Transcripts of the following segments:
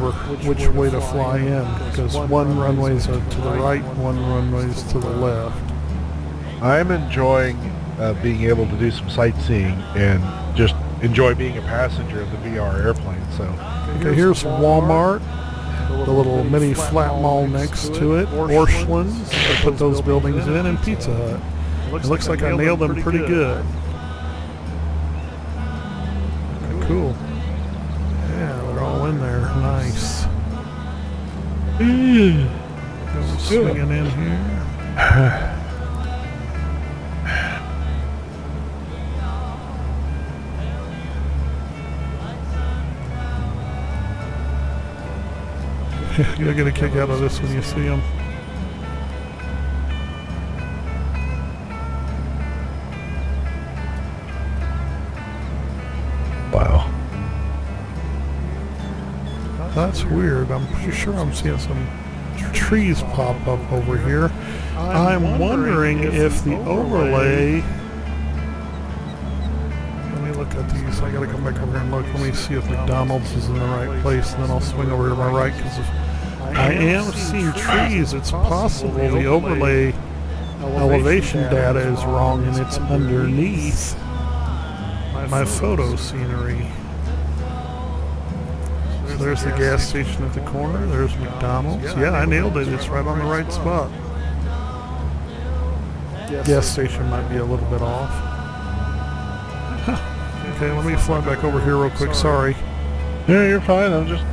over which way to fly in, because one runway's to the right, one runway's to the left. I'm enjoying being able to do some sightseeing and just enjoy being a passenger of the VR airplane. So, okay, here's Walmart, the little mini flat mall next to it, Orscheln's, they put those buildings in, and Pizza Hut. It looks like I nailed them pretty good. Okay, cool. Yeah, they're all in there. Nice. Go swinging in here. You'll get a kick out of this when you see them. Wow. That's weird. I'm pretty sure I'm seeing some trees pop up over here. I'm wondering if the overlay... Let me look at these. I gotta come back over here and look. Let me see if McDonald's is in the right place, and then I'll swing over to my right, because I am seeing trees. It's possible the overlay elevation data is wrong, and it's underneath my photo scenery. So there's the gas station at the corner. There's McDonald's. Yeah, I nailed it. It's right on the right spot. Gas station might be a little bit off. Okay, let me fly back over here real quick. Sorry. Yeah, you're fine. I'm just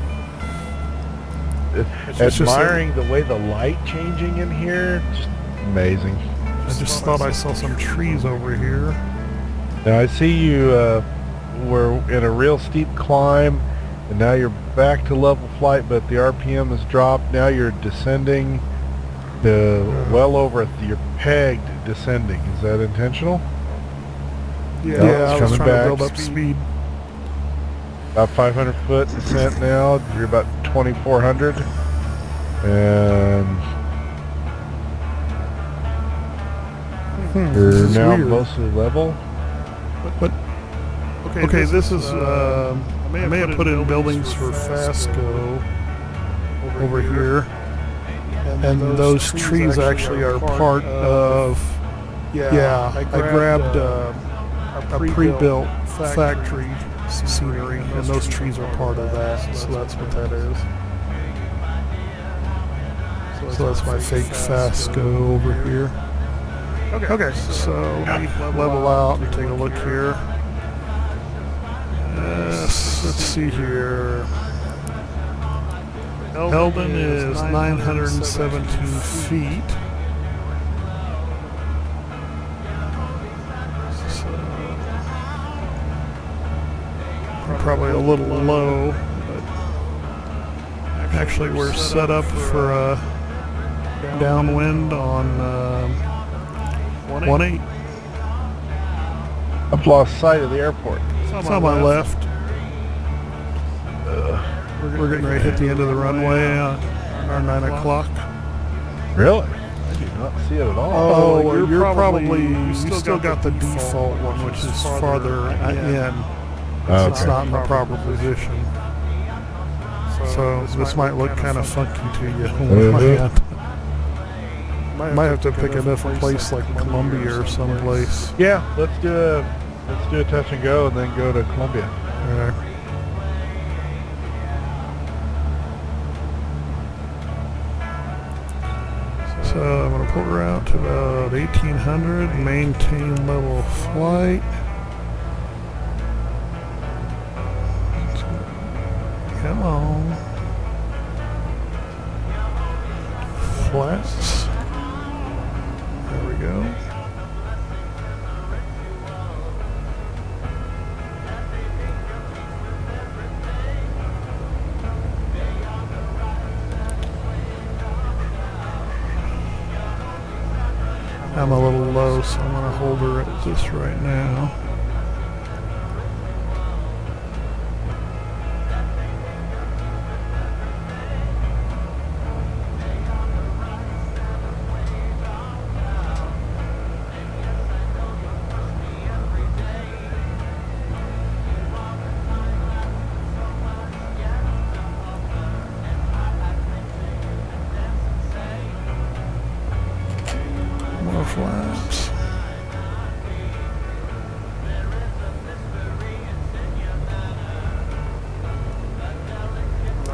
admiring the way the light changing in here. Just amazing. I just thought I saw some trees over here. Now I see you were in a real steep climb, and now you're back to level flight, but the RPM has dropped. Now you're descending to well over your pegged descending. Is that intentional? Yeah, I was trying to build up speed. About 500 foot descent now. You're about 2,400, and you're now weird. mostly level. But okay, this is I may have put in buildings for Fasco over here, and those trees actually are part of. Yeah, I grabbed a pre-built factory scenery, and those trees are part of that, so that's what that is. So that's my fake Fasco over here. Okay, so let me level out and take a look here. Let's see here. Eldon is 917 feet. Probably a little low, but actually we're set up for a downwind on 1-8. I've lost sight of the airport. It's on my left. We're getting ready to hit the end of the runway on our 9 o'clock. Really? I do not see it at all. Oh, well, you're probably you still got the default one, which is farther in. Okay. It's not in the proper position. So this might look kind of funky to you. Might have to pick a different place like Columbia or someplace. Yeah, let's do a touch and go, and then go to Columbia. So I'm going to pull her out to about 1800, maintain level flight. Come on. Flats. There we go. I'm a little low, so I'm going to hold her at this right now.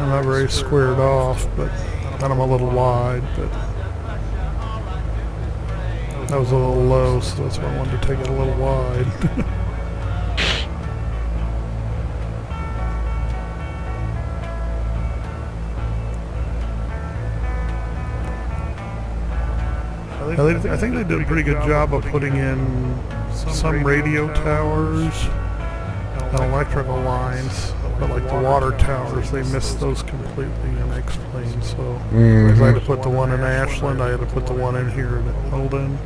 I'm not very squared off, but then I'm a little wide, but that was a little low, so that's why I wanted to take it a little wide. I think they did a pretty good job of putting in some radio towers and electrical lines, but like the water towers, they missed those completely in X-Plane. So I had to put the one in Ashland, I had to put the one in here in Eldon.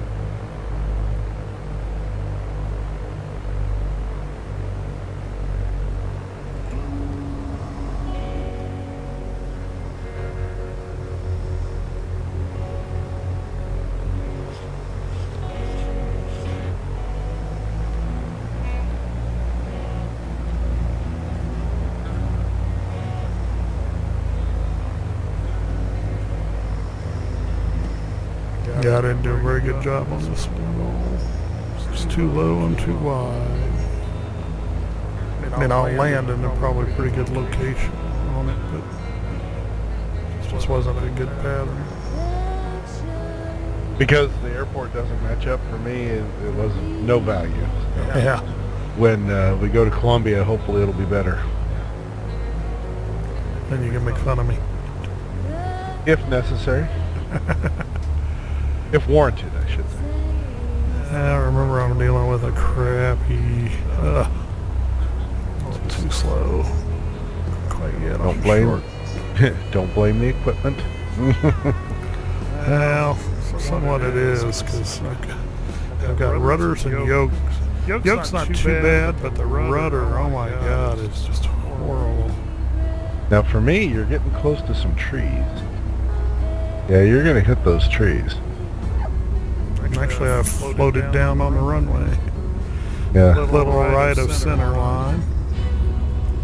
Yeah, I didn't do a very good job on this one at all. It's too low and too wide. I mean, I'll land in a probably pretty good location on it, but it just wasn't a good pattern. Because the airport doesn't match up for me, it was no value. So Yeah. when we go to Columbia, hopefully it'll be better. Then you can make fun of me. If necessary. If warranted, I should say. I remember I'm dealing with a crappy... it's too slow. Quite yet. Don't blame. Don't blame the equipment. Well, somewhat it is, because I've got rudders and yokes. Yoke's not too bad, but the rudder, oh my god, it's just horrible. Now for me, you're getting close to some trees. Yeah, you're going to hit those trees. Actually, I've floated down on the runway. Yeah. Little right of center line.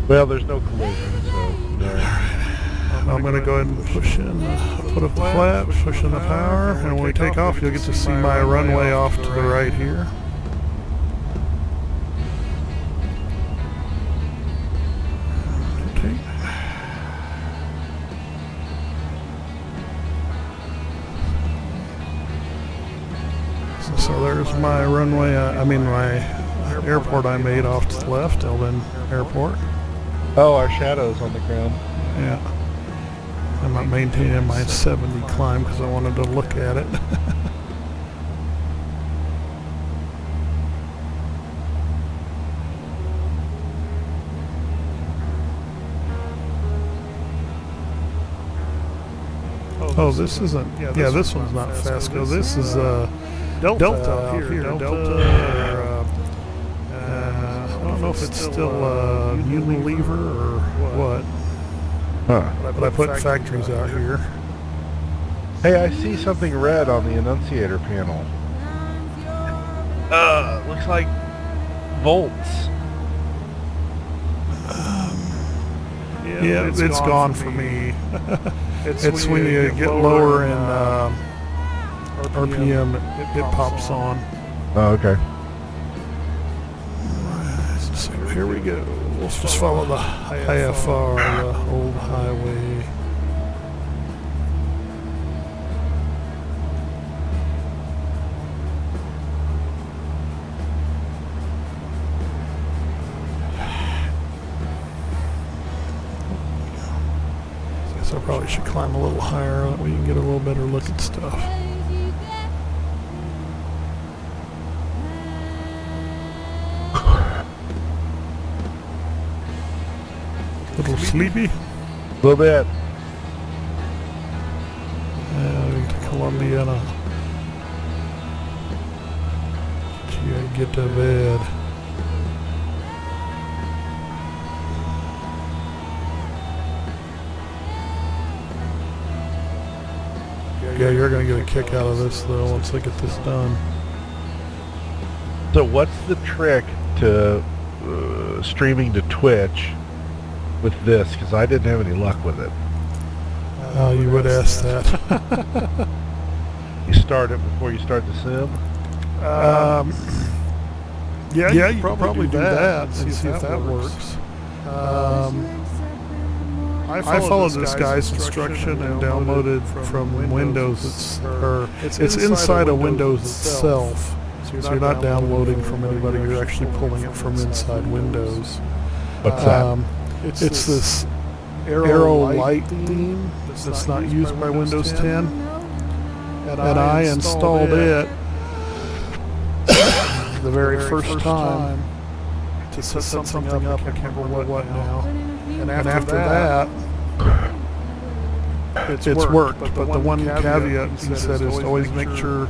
Well, there's no collision, so no. I'm going to go ahead and push in, put up the flap, push in the power, and when we take off, you'll get to see my runway off to the right here. So there's my runway, my airport I made off to the left, Eldon Airport. Oh, our shadows on the ground. Yeah. I'm not maintaining my 70 climb because I wanted to look at it. Oh, this isn't, yeah, this one's not Fasco. This is Delta out here. Delta or, I don't know if it's still Unilever or what. Huh. But I put factories out here. Hey, I see something red on the annunciator panel. Looks like volts. Yeah, it's gone for me. It's when you get lower in RPM, it pops on. Oh, okay. So here we go. We'll just follow the IFR, the old highway. Guess I probably should climb a little higher so that we can get a little better look at stuff. Little sleepy? A little bit. Yeah, to Columbia and you gotta get to bed. Yeah, you're gonna get a kick out of this though once I get this done. So what's the trick to streaming to Twitch with this? Because I didn't have any luck with it. You would ask that. You start it before you start the sim? Yeah, you could probably do that and see if that works. I followed this guy's instruction and downloaded from Windows. It's inside of Windows itself. So you're not downloading from anybody. You're actually pulling it from inside Windows. What's that? It's this arrow light theme that's not used by Windows 10. And I installed it the very first time to set something up. I can't remember what now. And after that, it's worked. But the one caveat he said is always make sure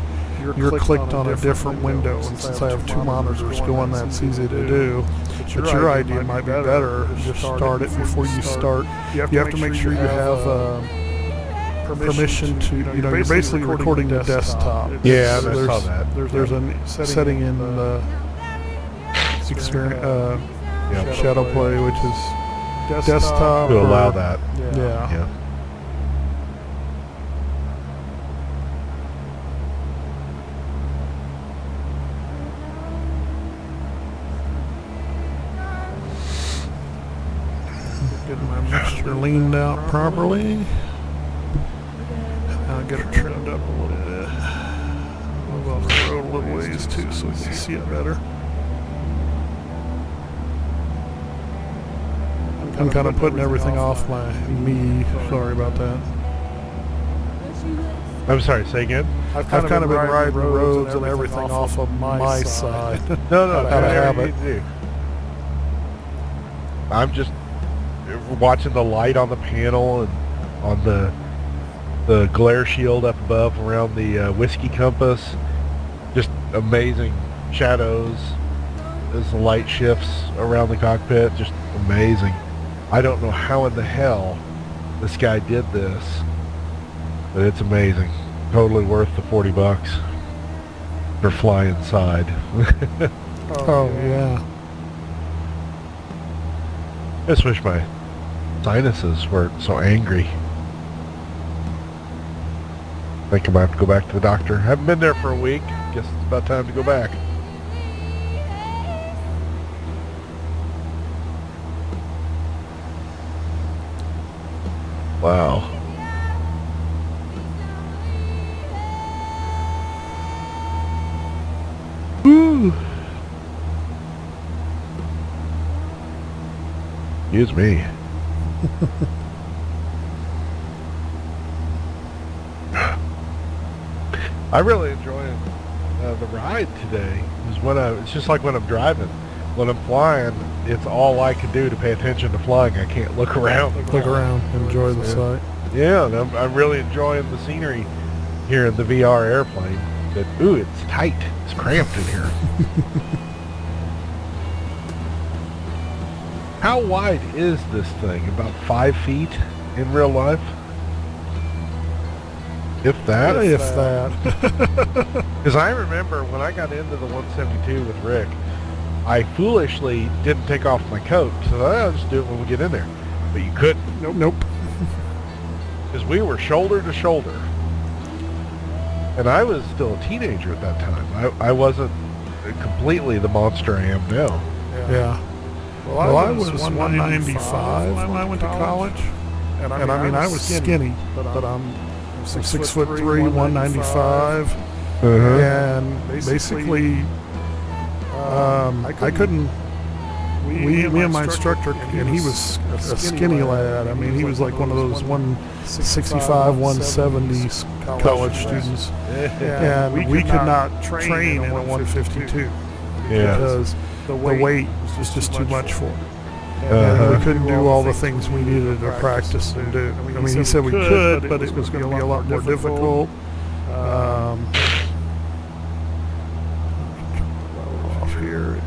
you're clicked on a different window. And since I have two monitors going, that's easy to do. But your idea might be better. Just start it before you start. You have to make sure you have permission to, you're basically recording the desktop. Yeah, I saw that. There's a setting in the experience, Shadow Play, which is desktop. To allow that. Yeah. Getting my mixture leaned out properly. I'll get it trimmed up a little bit. Move off the road a little ways too so we can see it better. I'm kind of putting everything off me. Sorry about that. I'm sorry, say again? I've kind of been riding roads and everything off of my side. No, Out of habit. I'm just watching the light on the panel and on the glare shield up above around the whiskey compass. Just amazing shadows as the light shifts around the cockpit. Just amazing. I don't know how in the hell this guy did this, but it's amazing. Totally worth the $40 for fly inside. Oh yeah. I just wish my sinuses weren't so angry. I think I might have to go back to the doctor. Haven't been there for a week. Guess it's about time to go back. Wow. Woo. Excuse me. I really enjoyed the ride today. It's just like when I'm driving. When I'm flying, it's all I can do to pay attention to flying. I can't look around. Enjoy the sight. Yeah, and I'm really enjoying the scenery here in the VR airplane. But ooh, it's tight. It's cramped in here. How wide is this thing? About 5 feet in real life? If that? If that. Because I remember when I got into the 172 with Rick, I foolishly didn't take off my coat, so I'll just do it when we get in there. But you couldn't. Nope. Because we were shoulder to shoulder. And I was still a teenager at that time. I wasn't completely the monster I am now. Yeah. Well, I was 195 when I went to college. And I mean, I was skinny, but I'm 6'3", 195. And basically, I couldn't. Me and my instructor, and he was a skinny lad. I mean, he was like one of those 165, 170 college students, and we could not train in a 152 because the weight was just too much for him. And we couldn't do all the things we needed to practice and do. I mean, he said we could, but it was going to be a lot more difficult. Off here.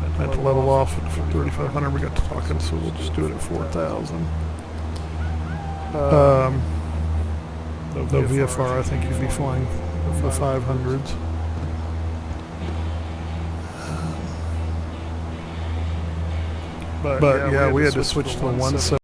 I had to level off at 3,500. We got to talking, so we'll just do it at 4,000. The VFR, I think you'd be flying the 500s. But yeah, we had to switch to the 170.